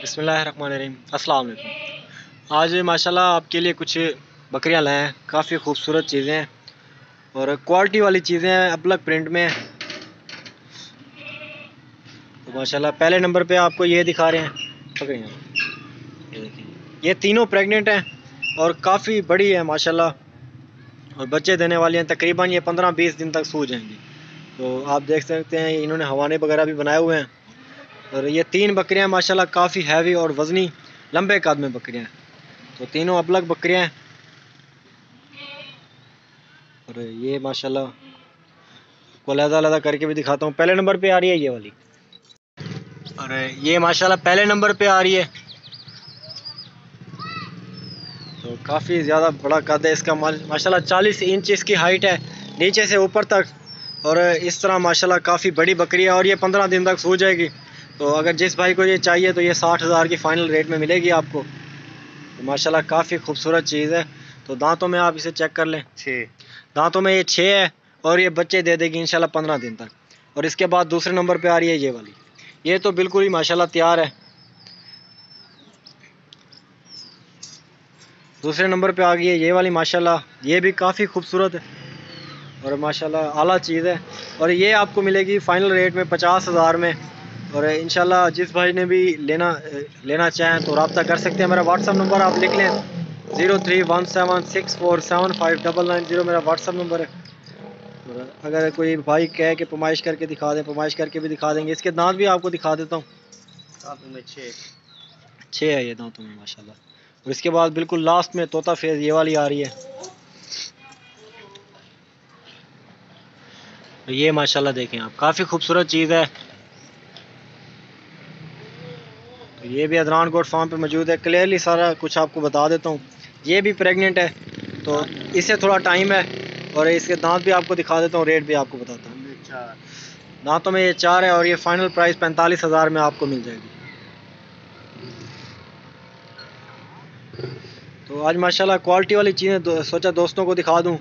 बिस्मिल्लाहिर्रहमानिर्रहीम। अस्सलाम वालेकुम। आज माशाल्लाह आपके लिए कुछ बकरियां लाए हैं। काफ़ी खूबसूरत चीज़ें हैं और क्वालिटी वाली चीज़ें हैं, अपलग प्रिंट में। तो माशाल्लाह पहले नंबर पे आपको ये दिखा रहे हैं बकरियां। ये देखिए, ये तीनों प्रेग्नेंट हैं और काफ़ी बड़ी है माशाल्लाह, और बच्चे देने वाली हैं। तकरीबन ये 15-20 दिन तक सूज जाएंगी। तो आप देख सकते हैं इन्होंने हवाने वगैरह भी बनाए हुए हैं। और ये 3 बकरियां माशाल्लाह काफ़ी हैवी और वज़नी लंबे कद में बकरियां हैं। तो तीनों अपलग बकरियां हैं। और ये माशाल्लाह को अलग-अलग करके भी दिखाता हूँ। पहले नंबर पे आ रही है ये वाली, और ये माशाल्लाह पहले नंबर पे आ रही है। तो काफ़ी ज़्यादा बड़ा कद है इसका। माशाल्लाह 40 इंच इसकी हाइट है नीचे से ऊपर तक। और इस तरह माशाल्लाह काफ़ी बड़ी बकरी है और ये 15 दिन तक सूज जाएगी। तो अगर जिस भाई को ये चाहिए तो ये 60,000 की फ़ाइनल रेट में मिलेगी आपको। तो माशाल्लाह काफ़ी खूबसूरत चीज़ है। तो दांतों में आप इसे चेक कर लें, 6 दांतों में ये 6 है और ये बच्चे दे देगी इंशाल्लाह 15 दिन तक। और इसके बाद दूसरे नंबर पे आ रही है ये वाली। ये तो बिल्कुल ही माशाल्लाह तैयार है। दूसरे नंबर पे आ गई है ये वाली माशाल्लाह, ये भी काफ़ी खूबसूरत है और माशाल्लाह आला चीज़ है। और ये आपको मिलेगी फ़ाइनल रेट में 50,000 में। और इंशाल्लाह जिस भाई ने भी लेना चाहें तो रब्ता कर सकते हैं। मेरा व्हाट्सअप नंबर आप लिख लें, 031764759990 मेरा व्हाट्सअप नंबर है। और अगर कोई भाई कहे कि पैमाइश करके दिखा दें, पैमाइश करके भी दिखा देंगे। इसके दांत भी आपको दिखा देता हूँ। दांतों में 6 है ये दांतों में माशाल्लाह। और इसके बाद बिल्कुल लास्ट में तोता फेज ये वाली आ रही है। तो ये माशाल्लाह देखें आप, काफ़ी खूबसूरत चीज़ है। तो ये भी अदरान गोट फार्म पे मौजूद है। क्लियरली सारा कुछ आपको बता देता हूँ। ये भी प्रेग्नेंट है तो इसे थोड़ा टाइम है। और इसके दांत भी आपको दिखा देता हूँ, रेट भी आपको बताता हूँ। दांतों में ये 4 है और ये फाइनल प्राइस 45,000 में आपको मिल जाएगी। तो आज माशाल्लाह क्वालिटी वाली चीज़ें सोचा दोस्तों को दिखा दूँ,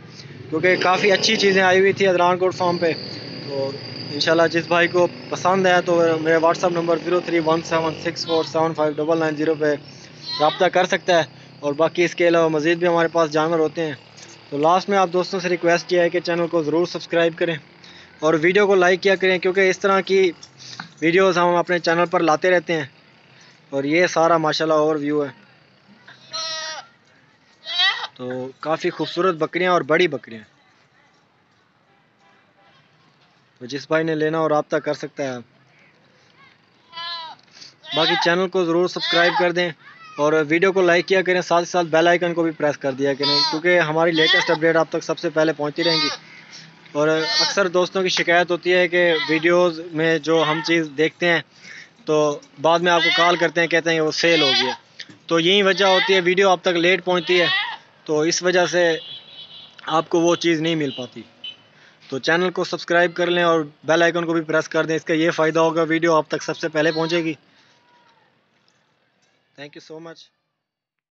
क्योंकि काफ़ी अच्छी चीज़ें आई हुई थी अदरान कोट फार्म पे। तो इंशाल्लाह जिस भाई को पसंद आया तो मेरे व्हाट्सअप नंबर 031764759990 पे रब्ता कर सकता है। और बाकी इसके अलावा मज़ीद भी हमारे पास जानवर होते हैं। तो लास्ट में आप दोस्तों से रिक्वेस्ट किया है कि चैनल को ज़रूर सब्सक्राइब करें और वीडियो को लाइक किया करें, क्योंकि इस तरह की वीडियोज़ हम अपने चैनल पर लाते रहते हैं। और ये सारा माशाल्लाह ओवरव्यू है। तो काफ़ी खूबसूरत बकरियां और बड़ी बकरियां। तो जिस भाई ने लेना हो रब्ता कर सकता है। बाकी चैनल को ज़रूर सब्सक्राइब कर दें और वीडियो को लाइक किया करें, साथ ही साथ बेल आइकन को भी प्रेस कर दिया करें, क्योंकि हमारी लेटेस्ट अपडेट आप तक सबसे पहले पहुंचती रहेंगी। और अक्सर दोस्तों की शिकायत होती है कि वीडियोस में जो हम चीज़ देखते हैं तो बाद में आपको कॉल करते हैं, कहते हैं वो सेल हो गया। तो यही वजह होती है, वीडियो आप तक लेट पहुंचती है, तो इस वजह से आपको वो चीज़ नहीं मिल पाती। तो चैनल को सब्सक्राइब कर लें और बेल आइकन को भी प्रेस कर दें। इसका ये फ़ायदा होगा, वीडियो आप तक सबसे पहले पहुंचेगी। Thank you so much.